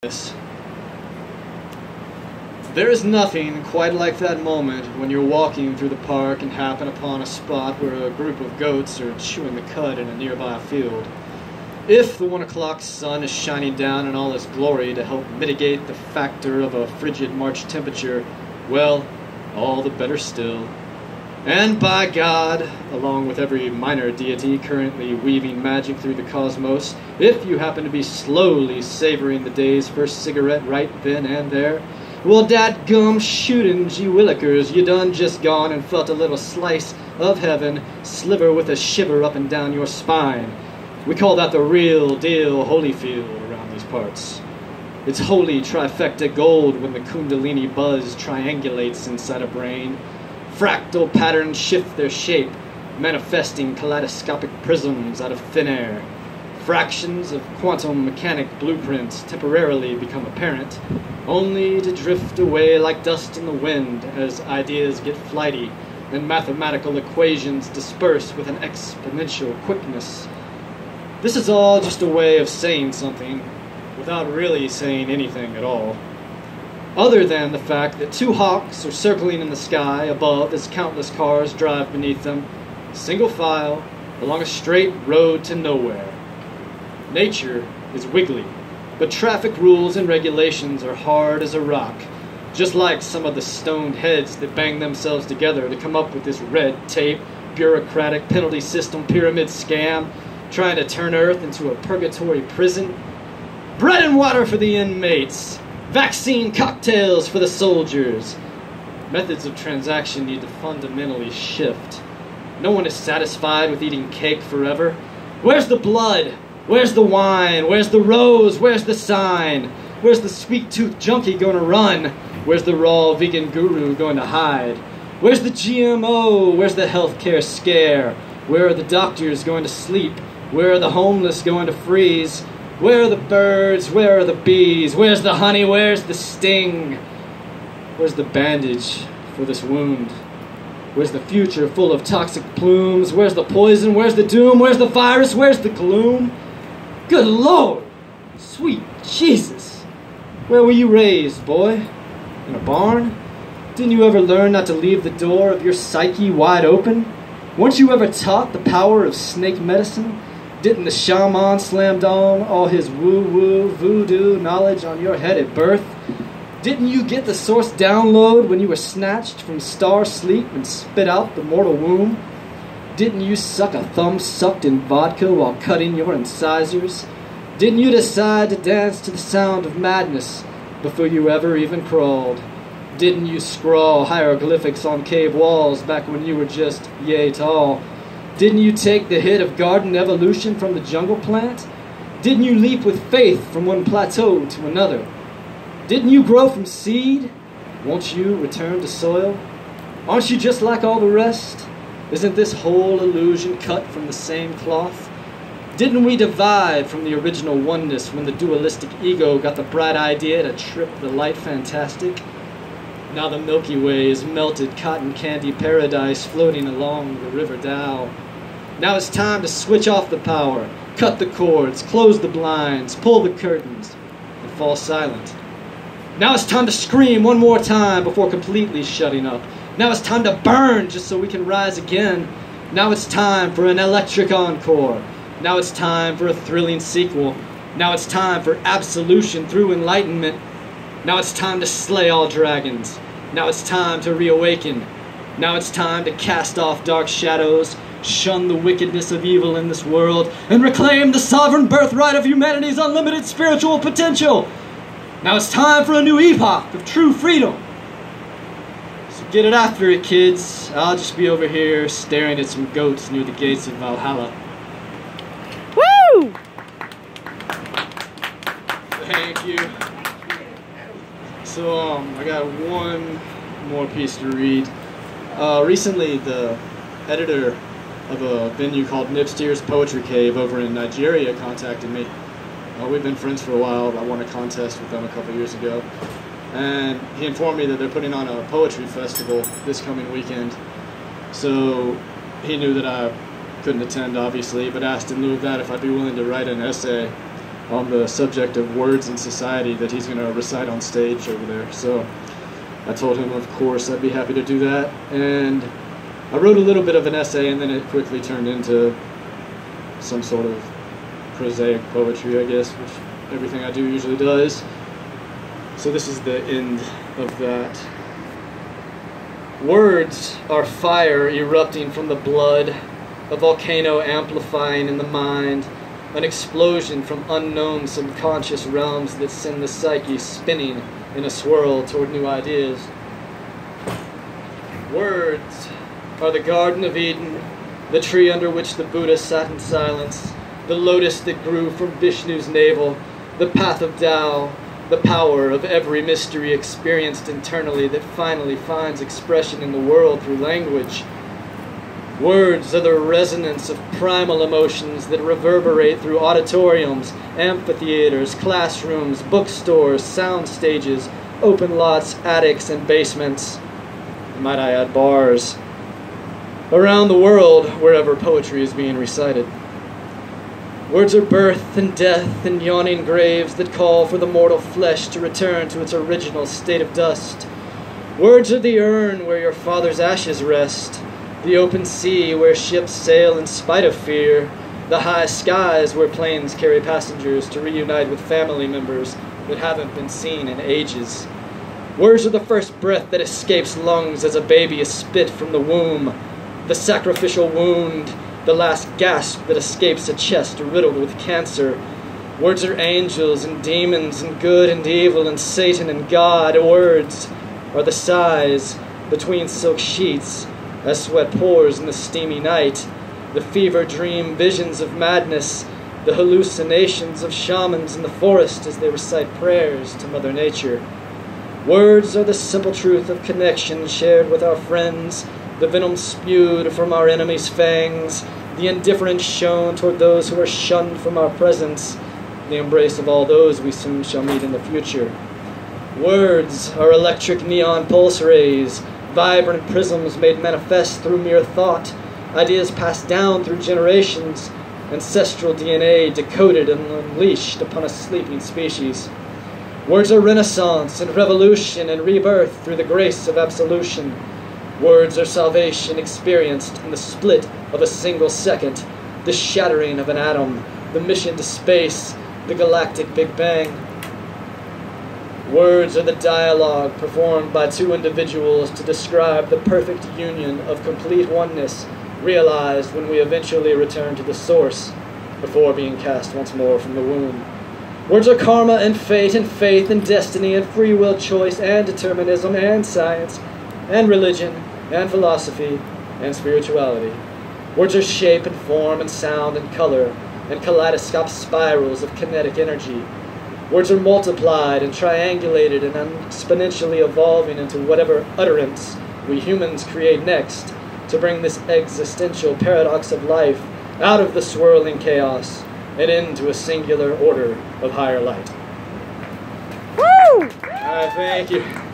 This. There is nothing quite like that moment when you're walking through the park and happen upon a spot where a group of goats are chewing the cud in a nearby field. If the 1 o'clock sun is shining down in all its glory to help mitigate the factor of a frigid March temperature, well, all the better still. And by God, along with every minor deity currently weaving magic through the cosmos, if you happen to be slowly savoring the day's first cigarette right then and there, well, dadgum shootin' gee willikers, you done just gone and felt a little slice of heaven sliver with a shiver up and down your spine. We call that the real deal Holyfield around these parts. It's holy trifecta gold when the kundalini buzz triangulates inside a brain. Fractal patterns shift their shape, manifesting kaleidoscopic prisms out of thin air. Fractions of quantum mechanic blueprints temporarily become apparent, only to drift away like dust in the wind as ideas get flighty and mathematical equations disperse with an exponential quickness. This is all just a way of saying something without really saying anything at all, other than the fact that two hawks are circling in the sky above as countless cars drive beneath them, single file, along a straight road to nowhere. Nature is wiggly, but traffic rules and regulations are hard as a rock, just like some of the stoned heads that bang themselves together to come up with this red tape, bureaucratic penalty system pyramid scam, trying to turn Earth into a purgatory prison. Bread and water for the inmates, vaccine cocktails for the soldiers. Methods of transaction need to fundamentally shift. No one is satisfied with eating cake forever. Where's the blood? Where's the wine? Where's the rose? Where's the sign? Where's the sweet-toothed junkie going to run? Where's the raw vegan guru going to hide? Where's the GMO? Where's the healthcare scare? Where are the doctors going to sleep? Where are the homeless going to freeze? Where are the birds? Where are the bees? Where's the honey? Where's the sting? Where's the bandage for this wound? Where's the future full of toxic plumes? Where's the poison? Where's the doom? Where's the virus? Where's the gloom? Good Lord! Sweet Jesus! Where were you raised, boy? In a barn? Didn't you ever learn not to leave the door of your psyche wide open? Weren't you ever taught the power of snake medicine? Didn't the shaman slam down all his woo-woo voodoo knowledge on your head at birth? Didn't you get the source download when you were snatched from star sleep and spit out the mortal womb? Didn't you suck a thumb sucked in vodka while cutting your incisors? Didn't you decide to dance to the sound of madness before you ever even crawled? Didn't you scrawl hieroglyphics on cave walls back when you were just yay tall? Didn't you take the hit of garden evolution from the jungle plant? Didn't you leap with faith from one plateau to another? Didn't you grow from seed? Won't you return to soil? Aren't you just like all the rest? Isn't this whole illusion cut from the same cloth? Didn't we divide from the original oneness when the dualistic ego got the bright idea to trip the light fantastic? Now the Milky Way is melted cotton candy paradise floating along the river Dow. Now it's time to switch off the power, cut the cords, close the blinds, pull the curtains, and fall silent. Now it's time to scream one more time before completely shutting up. Now it's time to burn just so we can rise again. Now it's time for an electric encore. Now it's time for a thrilling sequel. Now it's time for absolution through enlightenment. Now it's time to slay all dragons. Now it's time to reawaken. Now it's time to cast off dark shadows, shun the wickedness of evil in this world, and reclaim the sovereign birthright of humanity's unlimited spiritual potential. Now it's time for a new epoch of true freedom. So get it after it, kids. I'll just be over here staring at some goats near the gates of Valhalla. Woo! Thank you. So, I got one more piece to read. Recently, the editor of a venue called Nipstier's Poetry Cave over in Nigeria contacted me. We've been friends for a while. I won a contest with them a couple years ago. And he informed me that they're putting on a poetry festival this coming weekend. So he knew that I couldn't attend, obviously, but asked in lieu of that if I'd be willing to write an essay on the subject of words in society that he's going to recite on stage over there. So I told him, of course, I'd be happy to do that. And I wrote a little bit of an essay, and then it quickly turned into some sort of prosaic poetry, I guess, which everything I do usually does. So this is the end of that. Words are fire erupting from the blood, a volcano amplifying in the mind, an explosion from unknown subconscious realms that send the psyche spinning in a swirl toward new ideas. Words are the Garden of Eden, the tree under which the Buddha sat in silence, the lotus that grew from Vishnu's navel, the path of Tao, the power of every mystery experienced internally that finally finds expression in the world through language. Words are the resonance of primal emotions that reverberate through auditoriums, amphitheaters, classrooms, bookstores, sound stages, open lots, attics, and basements. Might I add, bars. Around the world, wherever poetry is being recited. Words are birth and death and yawning graves that call for the mortal flesh to return to its original state of dust. Words are the urn where your father's ashes rest, the open sea where ships sail in spite of fear, the high skies where planes carry passengers to reunite with family members that haven't been seen in ages. Words are the first breath that escapes lungs as a baby is spit from the womb, the sacrificial wound, the last gasp that escapes a chest riddled with cancer. Words are angels and demons and good and evil and Satan and God. Words are the sighs between silk sheets as sweat pours in the steamy night, the fever dream visions of madness, the hallucinations of shamans in the forest as they recite prayers to Mother Nature. Words are the simple truth of connection shared with our friends, the venom spewed from our enemies' fangs, the indifference shown toward those who are shunned from our presence, the embrace of all those we soon shall meet in the future. Words are electric neon pulse rays, vibrant prisms made manifest through mere thought, ideas passed down through generations, ancestral DNA decoded and unleashed upon a sleeping species. Words are renaissance and revolution and rebirth through the grace of absolution. Words are salvation experienced in the split of a single second, the shattering of an atom, the mission to space, the galactic Big Bang. Words are the dialogue performed by two individuals to describe the perfect union of complete oneness realized when we eventually return to the source before being cast once more from the womb. Words are karma and fate and faith and destiny and free will choice and determinism and science and religion and philosophy and spirituality. Words are shape and form and sound and color and kaleidoscope spirals of kinetic energy. Words are multiplied and triangulated and exponentially evolving into whatever utterance we humans create next to bring this existential paradox of life out of the swirling chaos and into a singular order of higher light. Woo! Thank you.